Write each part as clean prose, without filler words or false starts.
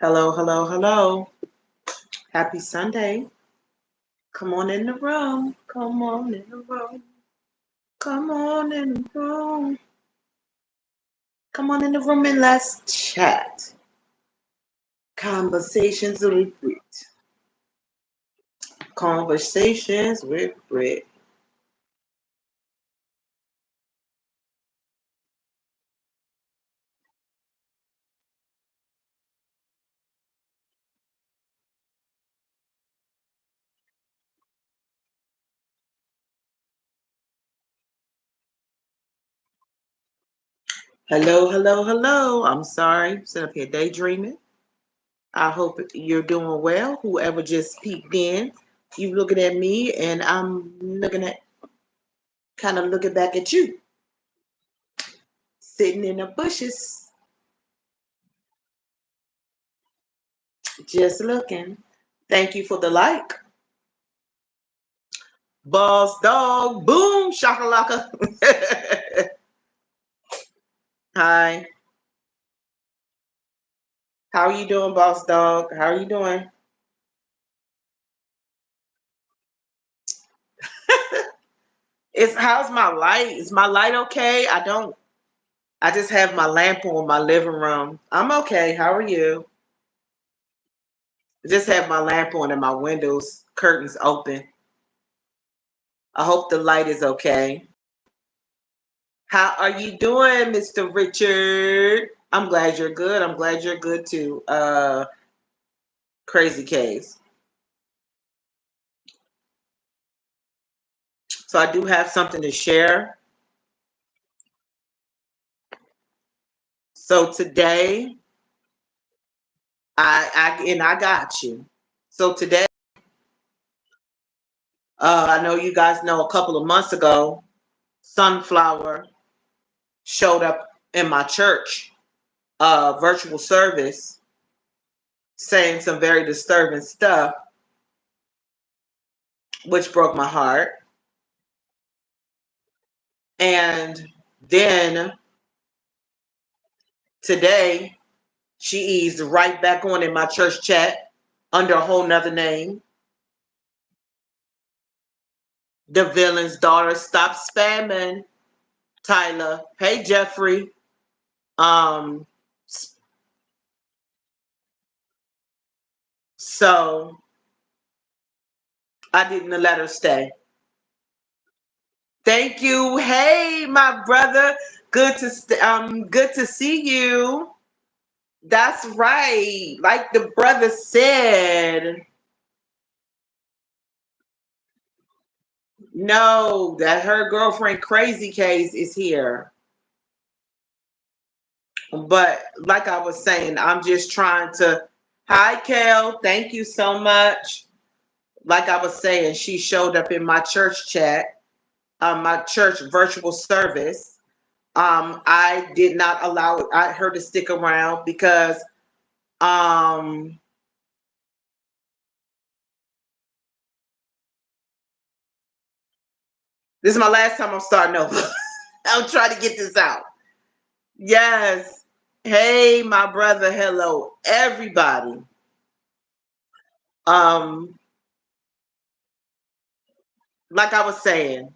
Hello, hello, hello. Happy Sunday. Come on in the room. Come on in the room. Come on in the room. Come on in the room and let's chat. Conversations with Britt. Conversations with Britt. Hello, hello, hello. I'm sorry. Sitting up here daydreaming. I hope you're doing well. Whoever just peeked in, you looking at me and I'm looking at kind of looking back at you. Sitting in the bushes. Just looking. Thank you for the like. Boss dog. Boom. Shakalaka. Hi. How are you doing, boss dog? How are you doing? How's my light? Is my light okay? I just have my lamp on in my living room. I'm okay. How are you? I just have my lamp on and my windows, curtains open. I hope the light is okay. How are you doing, Mr. Richard? I'm glad you're good. I'm glad you're good too. Crazy case. So I do have something to share. So today, I got you. So today, I know you guys know a couple of months ago, Sunflower showed up in my church virtual service, saying some very disturbing stuff, which broke my heart. And then today, she eased right back on in my church chat under a whole nother name. The villain's daughter. Stop spamming, Tyler. Hey, Jeffrey. Um, so I didn't let her stay. Thank you. Hey, my brother. Good to see you. That's right. Like the brother said. No, that her girlfriend Crazy Case is here. But like I was saying, I'm just trying to. Hi, Kel. Thank you so much. Like I was saying, she showed up in my church chat, my church virtual service. I did not allow her to stick around because um, this is my last time I'm starting over. I'm trying to get this out. Yes. Hey, my brother. Hello, everybody. Um, like I was saying,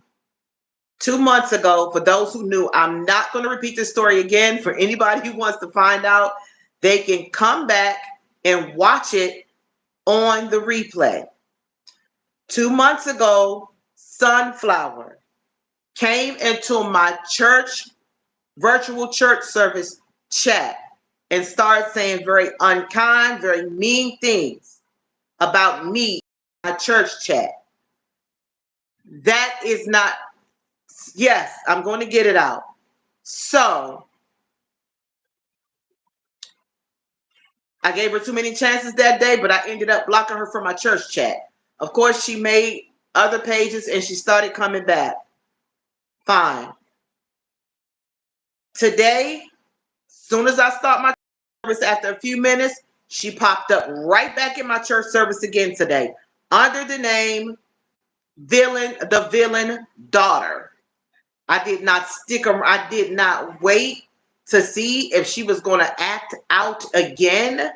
2 months ago, for those who knew, I'm not going to repeat this story again. For anybody who wants to find out, they can come back and watch it on the replay. 2 months ago, Sunflower came into my church, virtual church service chat and started saying very unkind, very mean things about me in my church chat. That is not, yes, I'm going to get it out. So I gave her too many chances that day, but I ended up blocking her from my church chat. Of course, she made other pages and she started coming back. Fine. Today, soon as I start my service, after a few minutes, she popped up right back in my church service again today under the name the villain daughter. I did not stick around. I did not wait to see if she was going to act out again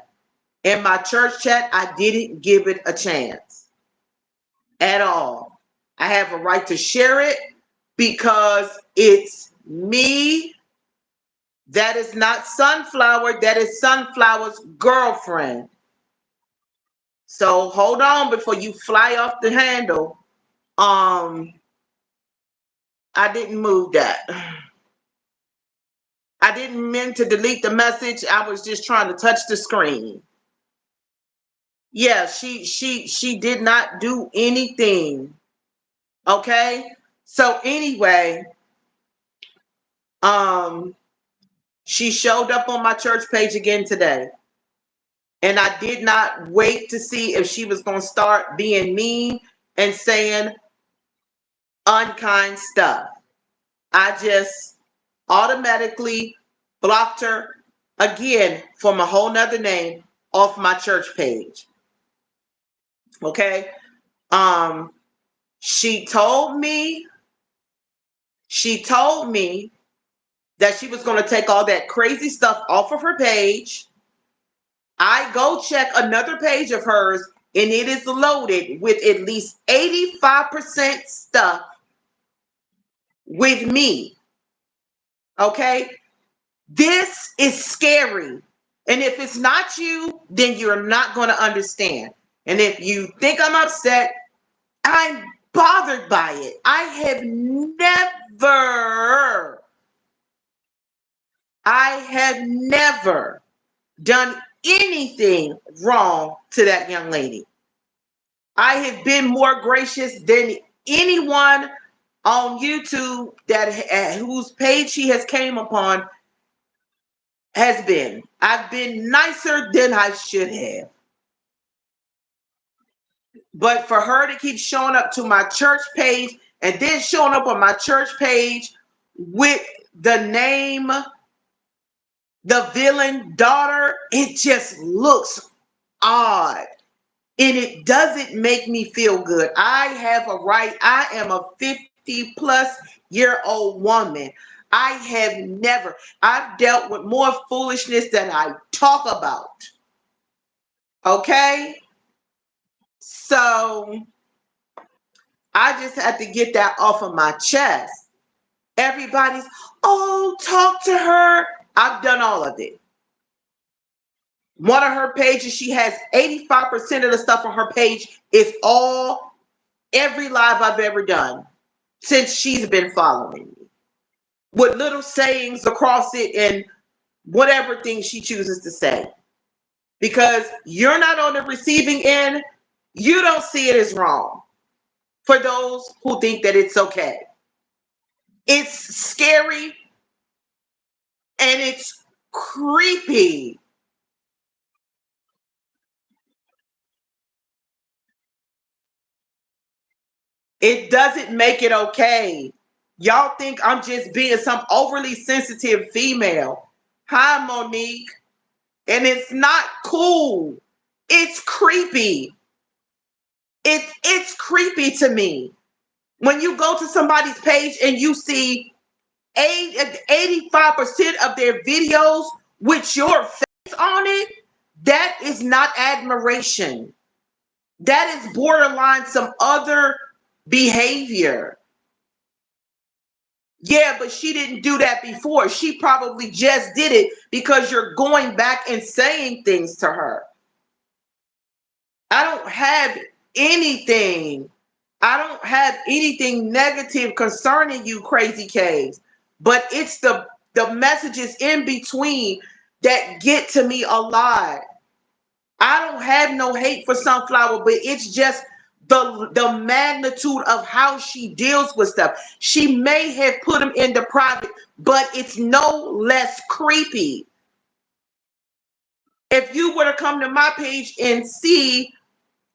in my church chat, I didn't give it a chance at all. I have a right to share it because it's me. That is not Sunflower. That is Sunflower's girlfriend. So hold on before you fly off the handle. I didn't move that. I didn't mean to delete the message. I was just trying to touch the screen. Yeah, she did not do anything. Okay? So anyway, she showed up on my church page again today. And I did not wait to see if she was going to start being mean and saying unkind stuff. I just automatically blocked her again from a whole nother name off my church page. Okay. She told me that she was going to take all that crazy stuff off of her page. I go check another page of hers and it is loaded with at least 85% stuff with me. Okay? This is scary. And if it's not you, then you're not going to understand. And if you think I'm upset, I'm bothered by it. I have never done anything wrong to that young lady. I have been more gracious than anyone on YouTube that whose page she has came upon has been. I've been nicer than I should have. But for her to keep showing up to my church page and then showing up on my church page with the name, the villain daughter, it just looks odd. And it doesn't make me feel good. I have a right. I am a 50-plus-year-old woman. I've dealt with more foolishness than I talk about. Okay? So I just had to get that off of my chest. Everybody's, oh, talk to her. I've done all of it. One of her pages, she has 85% of the stuff on her page is every live I've ever done since she's been following me, with little sayings across it and whatever thing she chooses to say. Because you're not on the receiving end, you don't see it as wrong. For those who think that it's okay. It's scary and it's creepy. It doesn't make it okay. Y'all think I'm just being some overly sensitive female. Hi, Monique. And it's not cool. It's creepy. It's creepy to me. When you go to somebody's page and you see 85% of their videos with your face on it, that is not admiration. That is borderline some other behavior. Yeah, but she didn't do that before. She probably just did it because you're going back and saying things to her. I don't have anything. I don't have anything negative concerning you, Crazy Caves. But it's the messages in between that get to me a lot. I don't have no hate for Sunflower, but it's just the magnitude of how she deals with stuff. She may have put them in the private, but it's no less creepy. If you were to come to my page and see,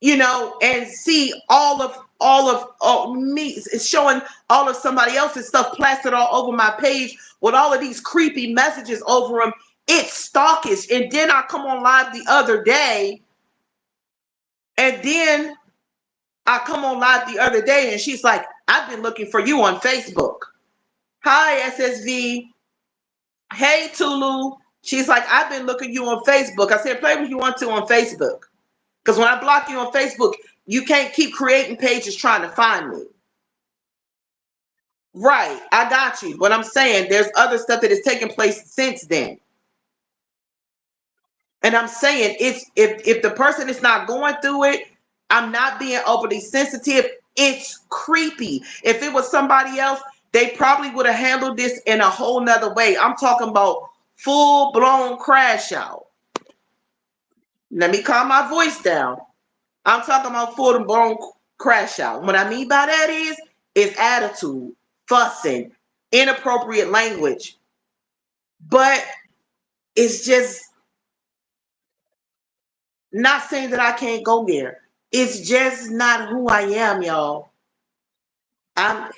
and see all of me showing all of somebody else's stuff plastered all over my page with all of these creepy messages over them, it's stalkish. And then I come on live the other day, and she's like, I've been looking for you on Facebook. Hi, SSV. Hey, Tulu. She's like, I've been looking you on Facebook. I said, play what you want to on Facebook. Because when I block you on Facebook, you can't keep creating pages trying to find me. Right. I got you. But I'm saying there's other stuff that has taken place since then. And I'm saying if the person is not going through it, I'm not being overly sensitive. It's creepy. If it was somebody else, they probably would have handled this in a whole nother way. I'm talking about full blown crash out. Let me calm my voice down. I'm talking about full blown crash out. What I mean by that is attitude, fussing, inappropriate language. But it's just not saying that I can't go there. It's just not who I am, y'all. I'm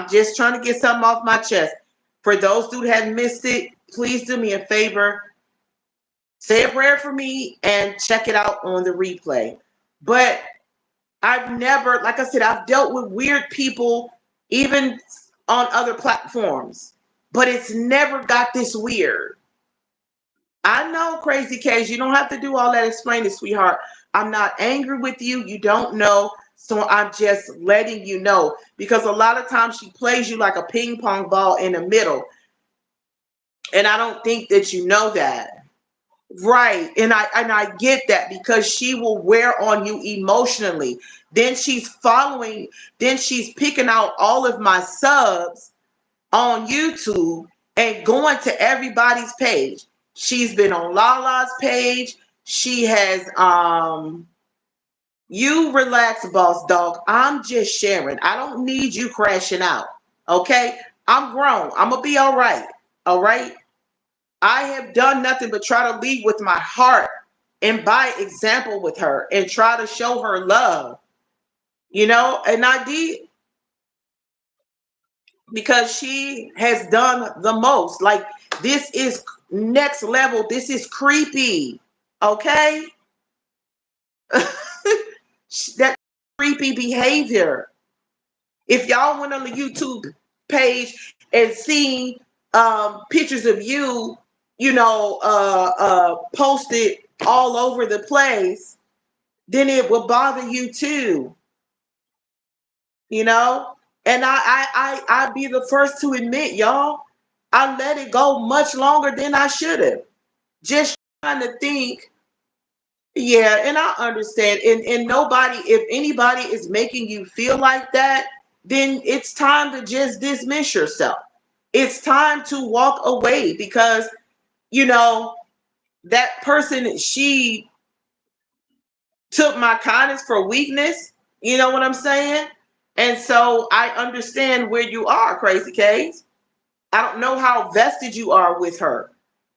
just trying to get something off my chest. For those who hadn't missed it, please do me a favor. Say a prayer for me and check it out on the replay. But I've never, like I said, I've dealt with weird people even on other platforms, but it's never got this weird. I know, Crazy Case, you don't have to do all that explaining, sweetheart. I'm not angry with you. You don't know. So I'm just letting you know. Because a lot of times she plays you like a ping pong ball in the middle. And I don't think that you know that. Right. And I get that because she will wear on you emotionally. Then she's picking out all of my subs on YouTube and going to everybody's page. She's been on Lala's page. She has you relax, boss dog. I'm just sharing. I don't need you crashing out. Okay? I'm grown. I'm gonna be all right. All right? I have done nothing but try to lead with my heart and by example with her and try to show her love. You know, and I did because she has done the most. Like, this is next level. This is creepy. Okay? That creepy behavior. If y'all went on the YouTube page and seen pictures of you, posted all over the place, then it will bother you too. You know? And I'd be the first to admit, y'all, I let it go much longer than I should have. Just trying to think. Yeah, and I understand. And nobody, if anybody is making you feel like that, then it's time to just dismiss yourself. It's time to walk away because, you know, that person, she took my kindness for weakness. You know what I'm saying? And so I understand where you are, Crazy Case. I don't know how vested you are with her.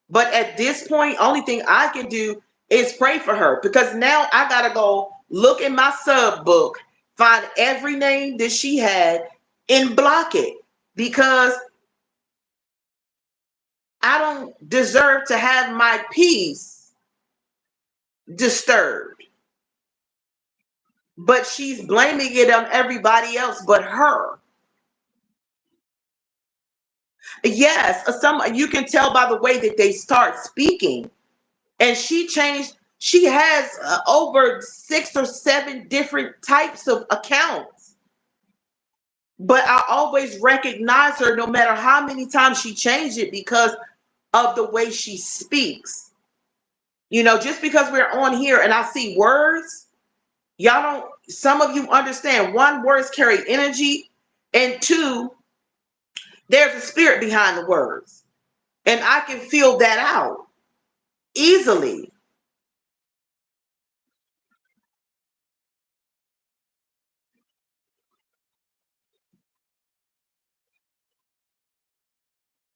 But at this point, only thing I can do is pray for her because now I gotta go look in my sub book, find every name that she had, and block it because I don't deserve to have my peace disturbed. But she's blaming it on everybody else but her. Yes, some you can tell by the way that they start speaking. And she has over 6 or 7 different types of accounts. But I always recognize her no matter how many times she changed it because of the way she speaks. You know, just because we're on here and I see words, y'all don't, some of you understand, one, words carry energy, and two, there's a spirit behind the words. And I can feel that out easily.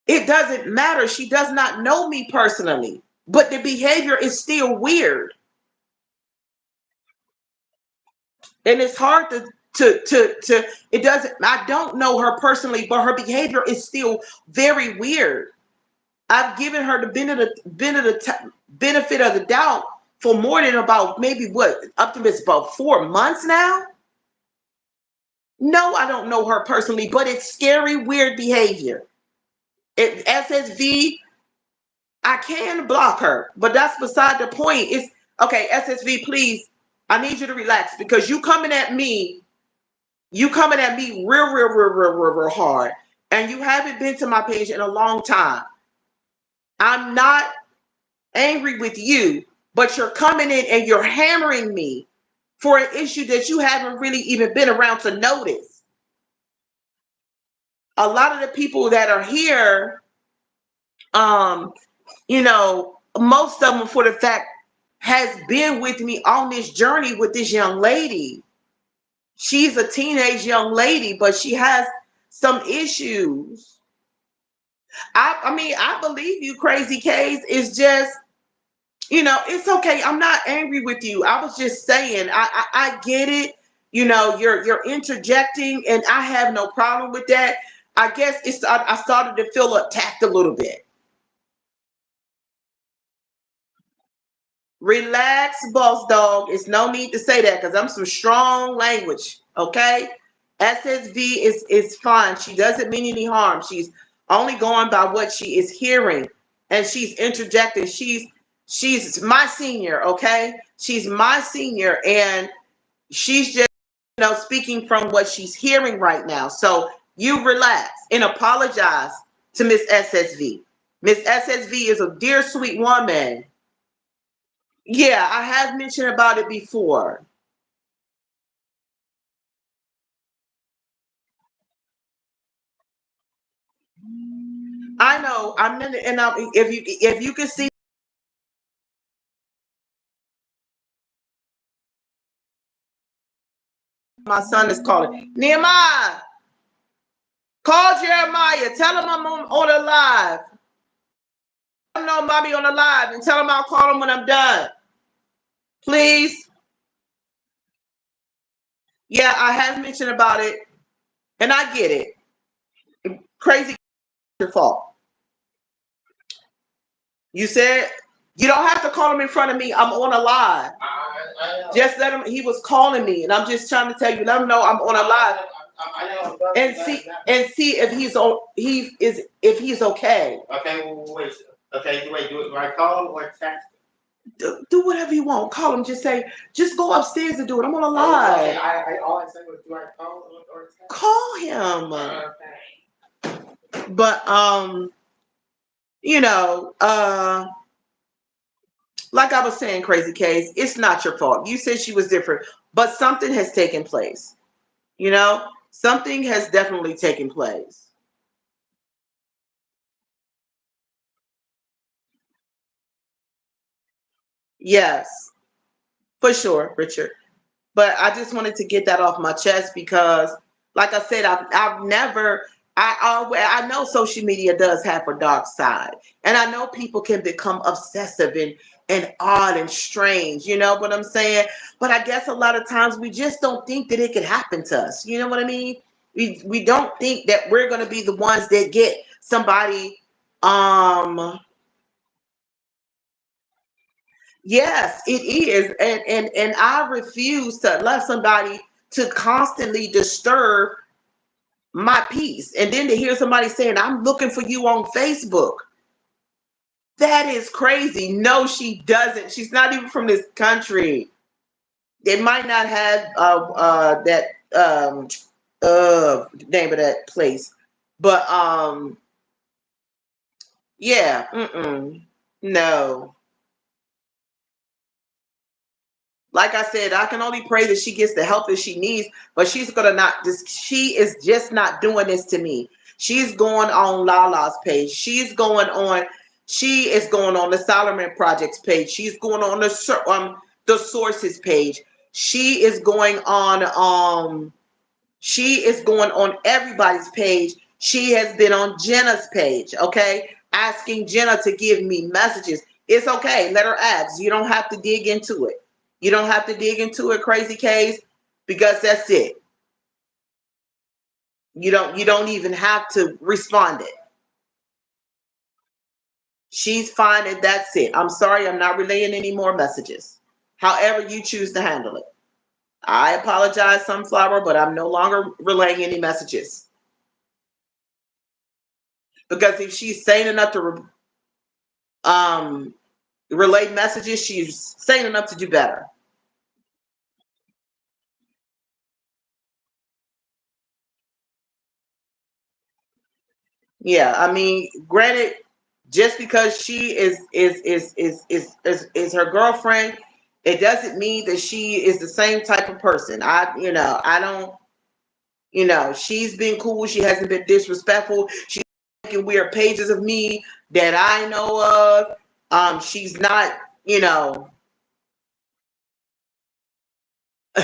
It doesn't matter. She does not know me personally, but the behavior is still weird. And it's hard to it doesn't, I don't know her personally, but her behavior is still very weird. I've given her the benefit of the doubt for more than about maybe what, up to this about 4 months now. No, I don't know her personally, but it's scary, weird behavior. SSV, I can block her, but that's beside the point. It's okay, SSV, please. I need you to relax because you coming at me real hard. And you haven't been to my page in a long time. I'm not angry with you, but you're coming in and you're hammering me for an issue that you haven't really even been around to notice. A lot of the people that are here, you know, most of them for the fact has been with me on this journey with this young lady. She's a teenage young lady, but she has some issues. I mean, I believe you, Crazy K's. It's just, you know, it's okay. I'm not angry with you. I was just saying, I get it. You know, you're interjecting, and I have no problem with that. I guess I started to feel attacked a little bit. Relax, boss dog. It's no need to say that because I'm some strong language. Okay. SSV is fine. She doesn't mean any harm. She's only going by what she is hearing. And she's interjecting. She's my senior, okay? She's my senior, and she's just, you know, speaking from what she's hearing right now. So you relax and apologize to Miss SSV. Miss SSV is a dear, sweet woman. Yeah, I have mentioned about it before. I know. I'm in, and if you can see, my son is calling. Nehemiah, call Jeremiah. Tell him I'm on the live. Let him know mommy on the live, and tell him I'll call him when I'm done. Please. Yeah, I have mentioned about it, and I get it. Crazy, your fault. You said you don't have to call him in front of me. I'm on a live. Just let him. He was calling me, and I'm just trying to tell you. Let him know I'm on a live, and see if he's on. He is if he's okay. Okay, wait. Okay, wait. Do I call or text? Do whatever you want. Call him. Just say. Just go upstairs and do it. I'm on a live. Okay, all I said was, do I call or text? Call him. Okay. But you know, like I was saying, Crazy Case, it's not your fault. You said she was different, but something has taken place. You know, something has definitely taken place. Yes, for sure, Richard. But I just wanted to get that off my chest because, like I said, I've never. I know social media does have a dark side, and I know people can become obsessive and odd and strange. You know what I'm saying? But I guess a lot of times we just don't think that it could happen to us. You know what I mean? We don't think that we're going to be the ones that get somebody. Yes, it is, and I refuse to let somebody to constantly disturb my peace, and then to hear somebody saying, "I'm looking for you on Facebook." That is crazy. No, she doesn't. She's not even from this country. They might not have that name of that place, but yeah, no. Like I said, I can only pray that she gets the help that she needs, but she's gonna not just she is just not doing this to me. She's going on Lala's page. She is going on the Solomon Project's page. She's going on the sources page. She is going on she is going on everybody's page. She has been on Jenna's page, okay? Asking Jenna to give me messages. It's okay. Let her ask. You don't have to dig into it. You don't have to dig into it, Crazy Case, because that's it. You don't even have to respond it. She's fine and that's it. I'm sorry, I'm not relaying any more messages. However you choose to handle it. I apologize, Sunflower, but I'm no longer relaying any messages. Because if she's sane enough to um, relay messages. She's sane enough to do better. Yeah, I mean, granted, just because she is her girlfriend, it doesn't mean that she is the same type of person. I don't, she's been cool. She hasn't been disrespectful. She's making weird pages of me that I know of. She's not, you know,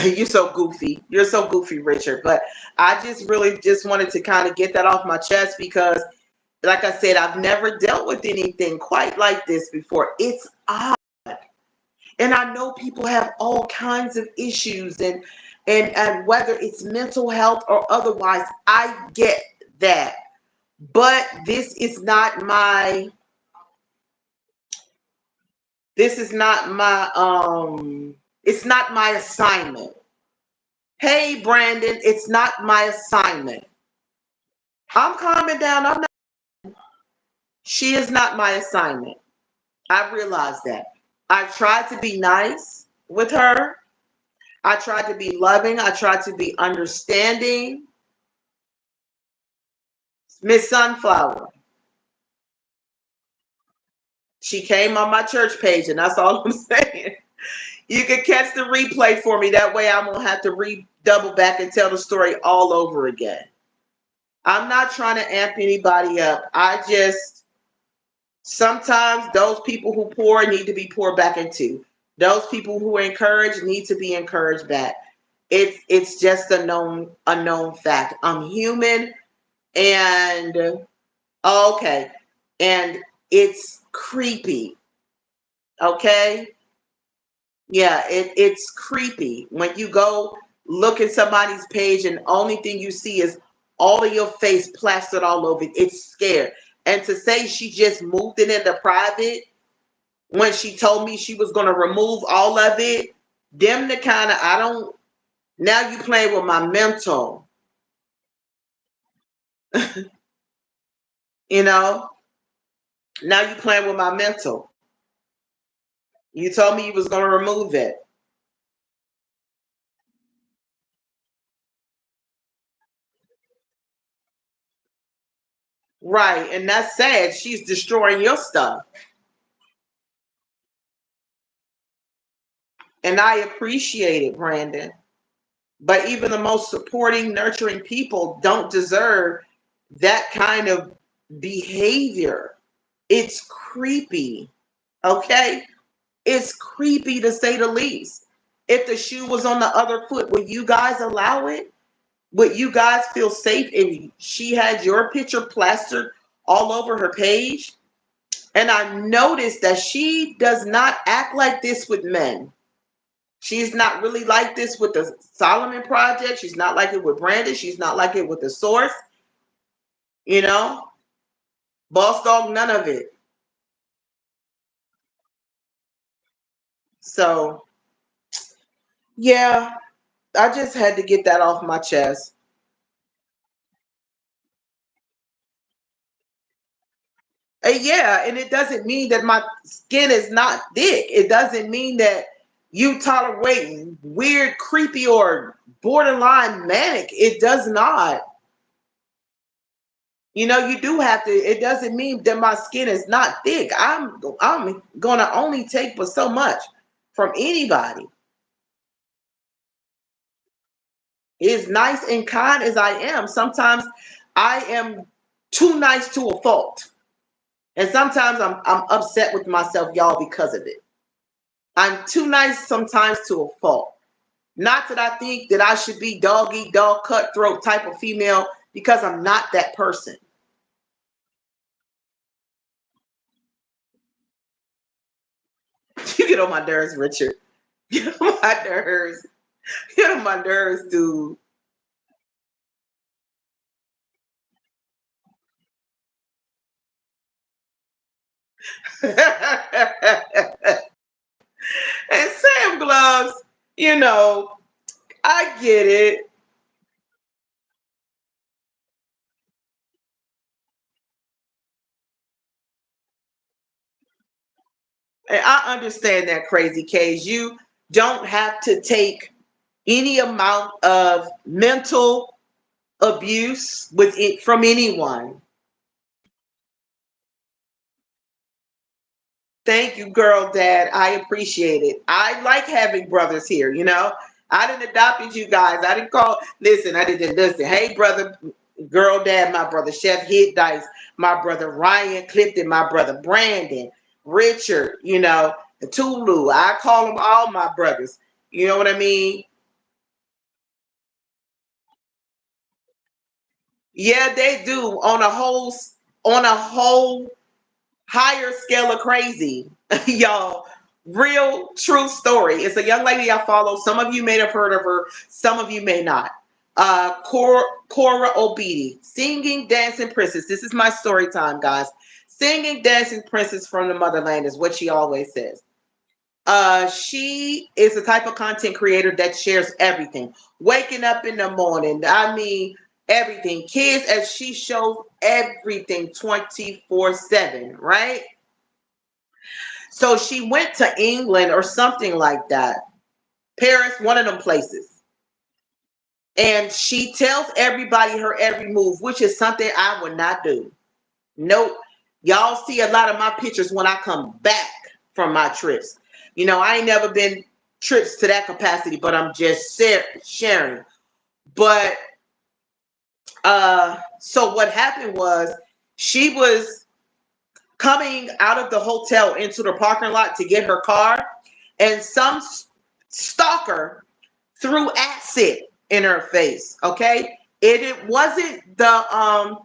you're so goofy. You're so goofy, Richard. But I just really just wanted to kind of get that off my chest because, like I said, I've never dealt with anything quite like this before. It's odd. And I know people have all kinds of issues and whether it's mental health or otherwise, I get that. But this is not my it's not my assignment. Hey Brandon, it's not my assignment. I'm calming down. She is not my assignment. I realize that. I tried to be nice with her. I tried to be loving. I tried to be understanding. Miss Sunflower, she came on my church page, and that's all I'm saying. You can catch the replay for me. That way I won't have to double back and tell the story all over again. I'm not trying to amp anybody up. Sometimes those people who pour need to be poured back into. Those people who encourage need to be encouraged back. It's just a known fact. I'm human, and okay, and it's creepy. Okay, yeah, it's creepy when you go look at somebody's page and the only thing you see is all of your face plastered all over it. It's scared. And to say she just moved it into private when she told me she was going to remove all of it, them the kind of, I don't, now you playing with my mental, you know, now you playing with my mental. You told me you was going to remove it. Right. And that's sad. She's destroying your stuff. And I appreciate it, Brandon. But even the most supporting, nurturing people don't deserve that kind of behavior. It's creepy. Okay? It's creepy to say the least. If the shoe was on the other foot, would you guys allow it? Would you guys feel safe if she had your picture plastered all over her page? And I noticed that she does not act like this with men. She's not really like this with the Solomon Project. She's not like it with Brandon. She's not like it with the Source. You know, Boss Dog, none of it. So, yeah, I just had to get that off my chest. Yeah, and it doesn't mean that my skin is not thick. It doesn't mean that you tolerate weird, creepy, or borderline manic. It does not. You do have to. It doesn't mean that my skin is not thick. I'm gonna only take but so much from anybody. As nice and kind as I am, sometimes I am too nice to a fault, and sometimes I'm upset with myself, y'all, because of it. I'm too nice sometimes to a fault. Not that I think that I should be dog eat dog, cutthroat type of female, because I'm not that person. You get on my nerves, Richard. Get on my nerves. Get on my nerves, dude. And Sam Gloves, you know, I get it. And I understand that, Crazy K's. You don't have to take any amount of mental abuse with it from anyone. Thank you, girl, dad. I appreciate it. I like having brothers here, you know. I didn't adopted you guys. I didn't call, listen, I didn't listen. Hey, brother, girl, dad, my brother, Chef Hit Dice, my brother Ryan Clifton, my brother Brandon, Richard, you know, Tulu. I call them all my brothers. You know what I mean? Yeah, they do on a whole higher scale of crazy. Y'all, real true story. It's a young lady I follow. Some of you may have heard of her, some of you may not. Cora Obidi, singing dancing princess. This is my story time, guys. Singing dancing princess from the motherland is what she always says. She is the type of content creator that shares everything. Waking up in the morning, I mean, everything. Kids, as she shows everything 24/7, right? So she went to England or something like that, Paris, one of them places. And she tells everybody her every move, which is something I would not do. Nope. Y'all see a lot of my pictures when I come back from my trips. You know, I ain't never been trips to that capacity, but I'm just sharing. But so what happened was she was coming out of the hotel into the parking lot to get her car, and some stalker threw acid in her face. Okay, it wasn't the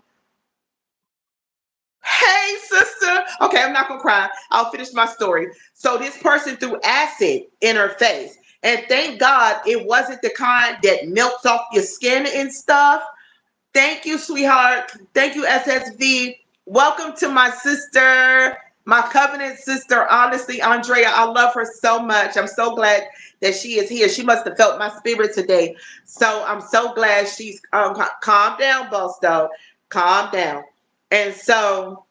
Hey, sister. Okay, I'm not gonna cry. I'll finish my story. So this person threw acid in her face, and thank God it wasn't the kind that melts off your skin and stuff. Thank you, sweetheart. Thank you, SSV. Welcome to my sister, my covenant sister. Honestly, Andrea, I love her so much. I'm so glad that she is here. She must have felt my spirit today. So I'm so glad she's calm down, boss dog. Calm down. And so,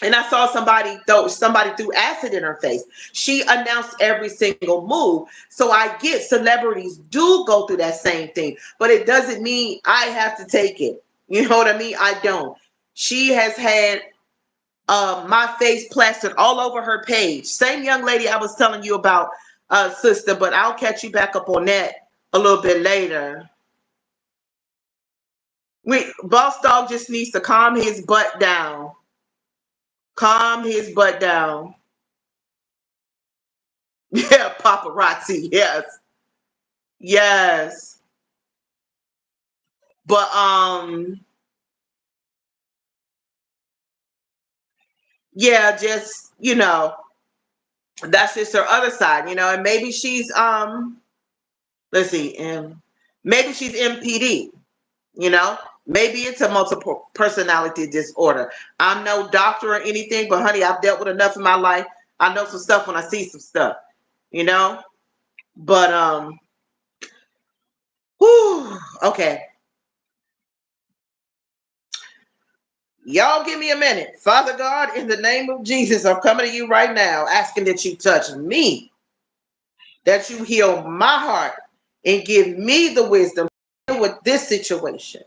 and I saw somebody threw acid in her face. She announced every single move. So I get celebrities do go through that same thing, but it doesn't mean I have to take it. You know what I mean? I don't. She has had my face plastered all over her page. Same young lady I was telling you about, sister, but I'll catch you back up on that a little bit later. Boss dog just needs to calm his butt down. Calm his butt down. Yeah, paparazzi. Yes. Yes. But yeah, just, that's just her other side, and maybe she's let's see, maybe she's MPD, you know? Maybe it's a multiple personality disorder. I'm no doctor or anything, but honey, I've dealt with enough in my life. I know some stuff when I see some stuff, you know? But whew, okay. Y'all give me a minute. Father God, in the name of Jesus, I'm coming to you right now, asking that you touch me, that you heal my heart, and give me the wisdom to deal with this situation.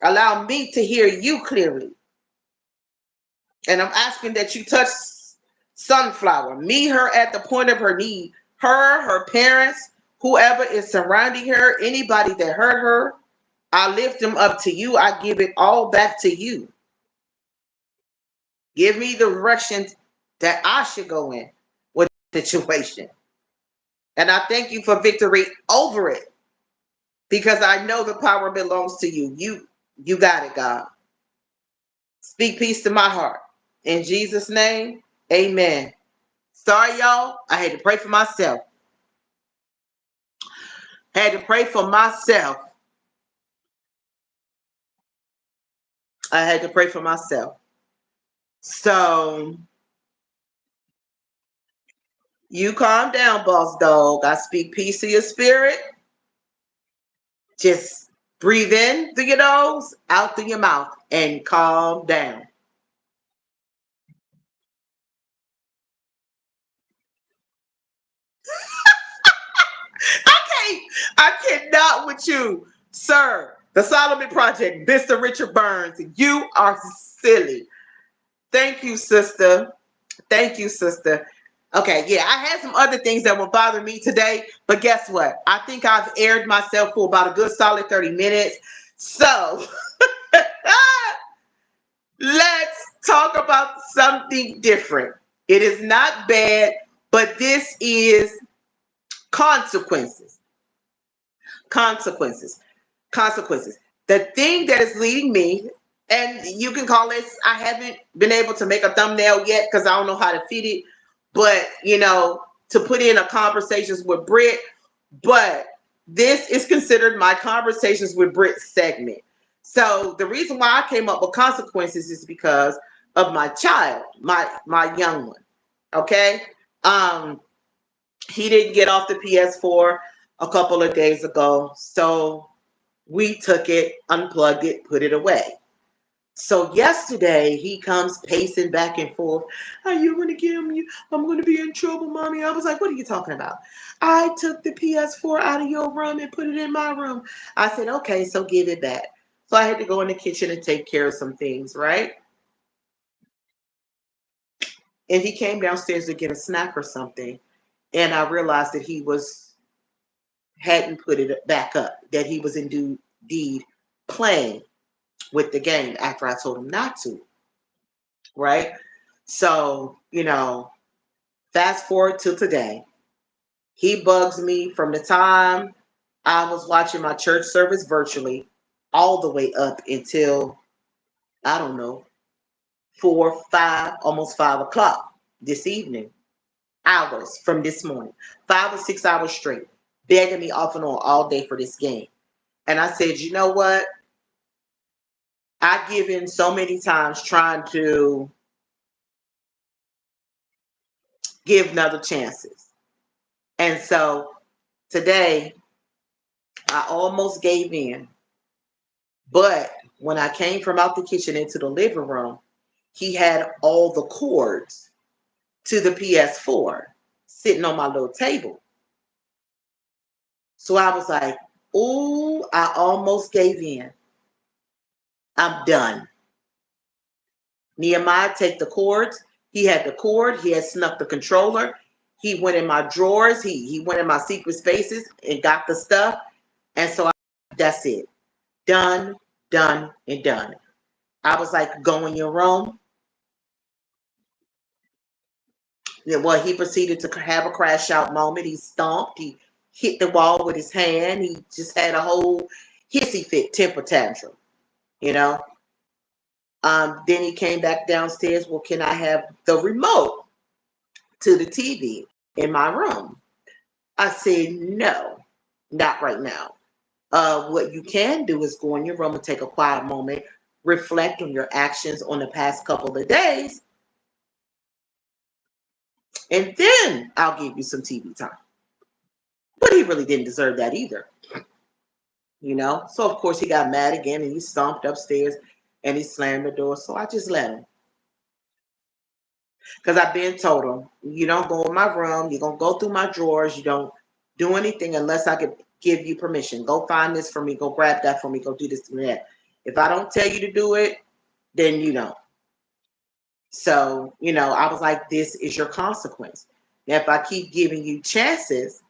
Allow me to hear you clearly. And I'm asking that you touch Sunflower, meet her at the point of her need. Her parents, whoever is surrounding her, anybody that hurt her, I lift them up to you. I give it all back to you. Give me the direction that I should go in with the situation. And I thank you for victory over it because I know the power belongs to you. You got it, God. Speak peace to my heart. In Jesus' name, amen. Sorry, y'all. I had to pray for myself. Had to pray for myself. I had to pray for myself. So you calm down, boss dog. I speak peace to your spirit. Just breathe in through your nose, out through your mouth, and calm down. I cannot with you, sir. The Solomon Project, Mr. Richard Burns. You are silly. Thank you, sister. Thank you, sister. Okay, yeah, I had some other things that will bother me today, but guess what? I think I've aired myself for about a good solid 30 minutes. So let's talk about something different. It is not bad, but this is consequences. Consequences. Consequences. The thing that is leading me, and you can call this, I haven't been able to make a thumbnail yet because I don't know how to fit it, but to put in a conversations with Britt, but this is considered my conversations with Britt segment. So the reason why I came up with consequences is because of my child, my young one. Okay. He didn't get off the PS4 a couple of days ago. So we took it, unplugged it, put it away. So yesterday he comes pacing back and forth. Are you going to give me? I'm going to be in trouble, mommy. I was like, what are you talking about? I took the PS4 out of your room and put it in my room. I said, okay, so give it back. So I had to go in the kitchen and take care of some things, right? And he came downstairs to get a snack or something. And I realized that he hadn't put it back up, that he was indeed playing with the game after I told him not to, right? So, fast forward to today. He bugs me from the time I was watching my church service virtually all the way up until, I don't know, 4, 5, almost 5 o'clock this evening. Hours from this morning. 5 or 6 hours straight. Begging me off and on all day for this game. And I said, you know what? I've given so many times trying to give another chances. And so today, I almost gave in. But when I came from out the kitchen into the living room, he had all the cords to the PS4 sitting on my little table. So I was like, ooh, I almost gave in. I'm done. Nehemiah, take the cords. He had the cord. He had snuck the controller. He went in my drawers. He went in my secret spaces and got the stuff. And so that's it. Done, done, and done. I was like, go in your room. Yeah, well, he proceeded to have a crash out moment. He stomped. He hit the wall with his hand. He just had a whole hissy fit temper tantrum, you know. Then he came back downstairs. Well, can I have the remote to the TV in my room? I said, no, not right now. What you can do is go in your room and take a quiet moment, reflect on your actions on the past couple of days, and then I'll give you some TV time. But he really didn't deserve that either, So, of course, he got mad again and he stomped upstairs and he slammed the door. So I just let him. Because I've been told him, you don't go in my room. You're going to go through my drawers. You don't do anything unless I can give you permission. Go find this for me. Go grab that for me. Go do this and that. If I don't tell you to do it, then you don't. So, I was like, this is your consequence. Now, if I keep giving you chances,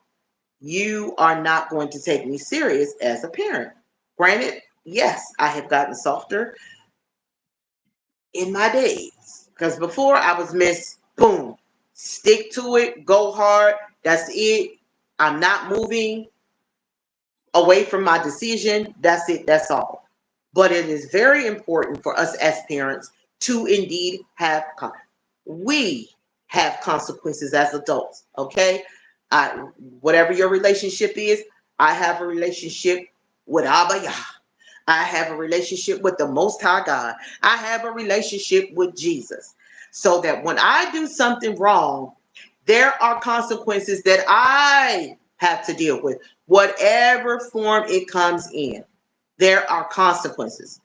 you are not going to take me serious as a parent. Granted, yes, I have gotten softer in my days. Because before I was Miss Boom. Stick to it, go hard. That's it. I'm not moving away from my decision. That's it. That's all. But it is very important for us as parents to indeed have we have consequences as adults. Okay. Whatever your relationship is, I have a relationship with Abba Yah. I have a relationship with the Most High God. I have a relationship with Jesus. So that when I do something wrong, there are consequences that I have to deal with, whatever form it comes in. There are consequences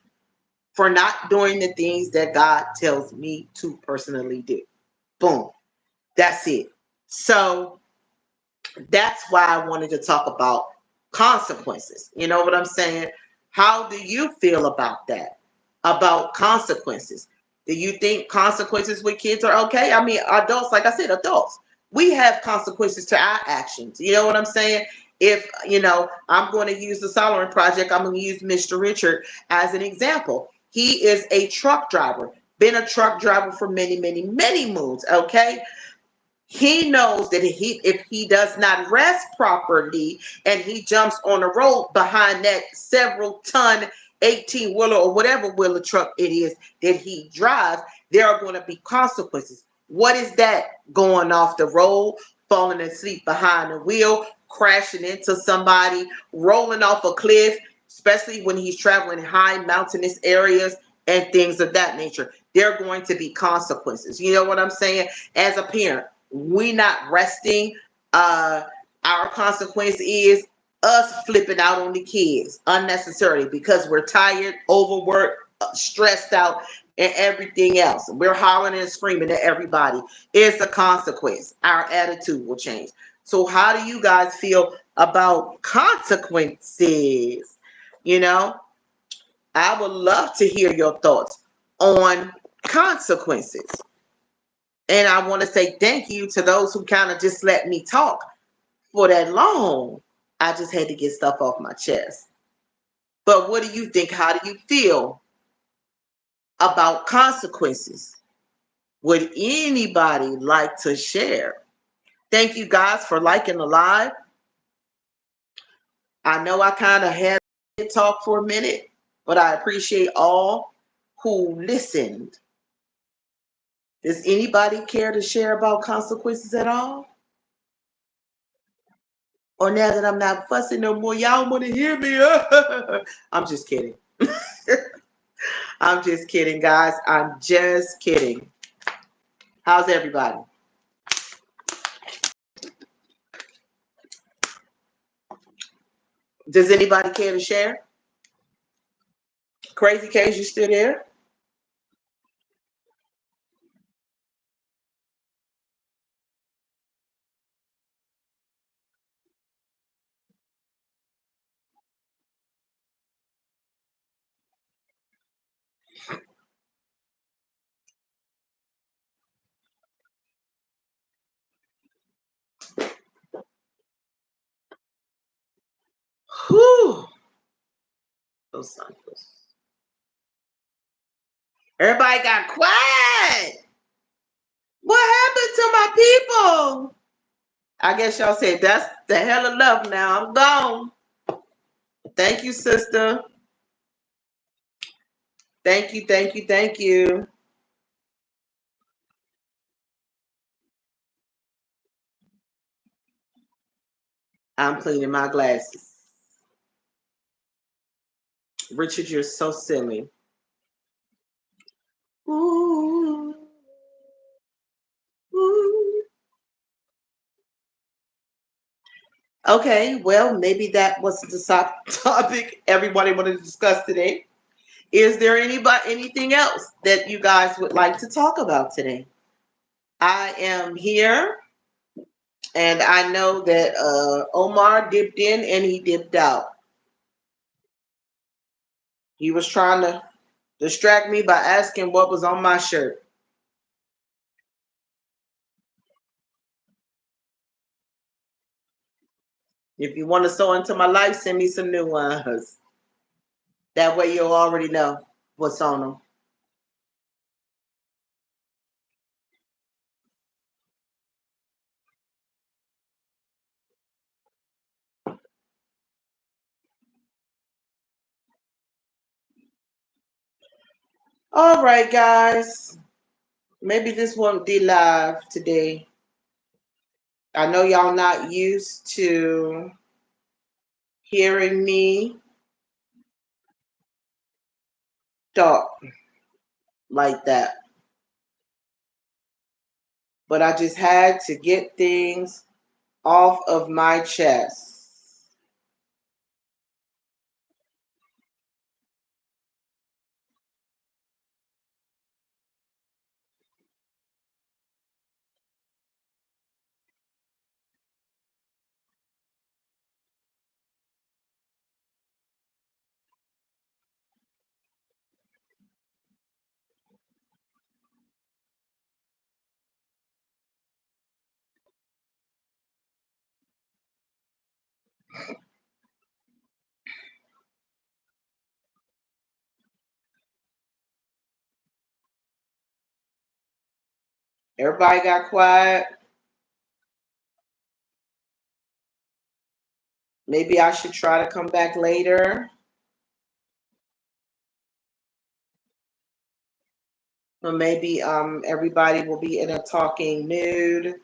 for not doing the things that God tells me to personally do. Boom. That's it. So that's why I wanted to talk about consequences. You know what I'm saying? How do you feel about that? About consequences? Do you think consequences with kids are okay? I mean, adults, like I said, adults, we have consequences to our actions. You know what I'm saying? If, I'm going to use the Solomon Project, I'm going to use Mr. Richard as an example. He is a truck driver, been a truck driver for many, many, many moons. Okay. He knows that if he does not rest properly and he jumps on the road behind that several ton 18 wheeler or whatever wheeler truck it is that he drives, there are going to be consequences. What is that? Going off the road, falling asleep behind the wheel, crashing into somebody, rolling off a cliff, especially when he's traveling high mountainous areas and things of that nature. There are going to be consequences. You know what I'm saying? As a parent, we not resting. Our consequence is us flipping out on the kids unnecessarily because we're tired, overworked, stressed out, and everything else. We're hollering and screaming at everybody. It's a consequence. Our attitude will change. So, how do you guys feel about consequences? You know, I would love to hear your thoughts on consequences. And I want to say thank you to those who kind of just let me talk for that long. I just had to get stuff off my chest. But what do you think? How do you feel about consequences? Would anybody like to share? Thank you guys for liking the live. I know I kind of had to talk for a minute, but I appreciate all who listened. Does anybody care to share about consequences at all? Or now that I'm not fussing no more, y'all want to hear me? I'm just kidding. I'm just kidding, guys. I'm just kidding. How's everybody? Does anybody care to share? Crazy Case, you still there? Whew. Those sons. Everybody got quiet. What happened to my people? I guess y'all said that's the hell of love now. I'm gone. Thank you, sister. Thank you, thank you, thank you. I'm cleaning my glasses. Richard, you're so silly. Ooh, ooh. Okay, well, maybe that was the topic everybody wanted to discuss today. Is there anything else that you guys would like to talk about today? I am here, and I know that Omar dipped in and he dipped out. He was trying to distract me by asking what was on my shirt. If you want to sew into my life, send me some new ones. That way you'll already know what's on them. All right, guys. Maybe this won't be live today. I know y'all not used to hearing me talk like that. But I just had to get things off of my chest. Everybody got quiet. Maybe I should try to come back later. Or maybe everybody will be in a talking mood.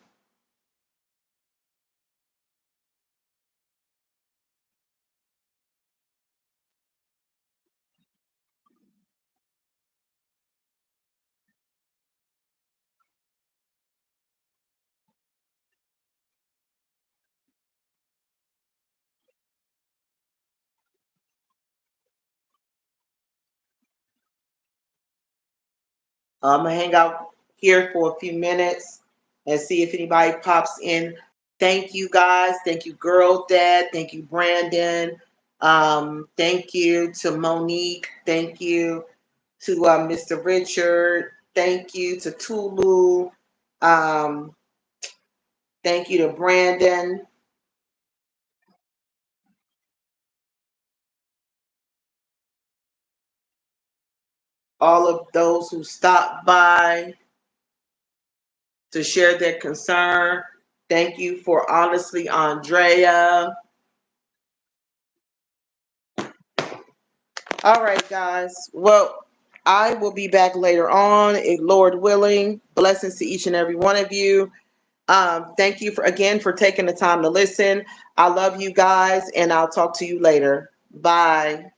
I'm gonna hang out here for a few minutes and see if anybody pops in. Thank you guys. Thank you, Girl Dad. Thank you, Brandon. Thank you to Monique. Thank you to Mr. Richard. Thank you to Tulu. Um, Thank you to Brandon. All of those who stopped by to share their concern. Thank you for honestly, Andrea. All right, guys. Well, I will be back later on, if Lord willing. Blessings to each and every one of you. Thank you for taking the time to listen. I love you guys, and I'll talk to you later. Bye.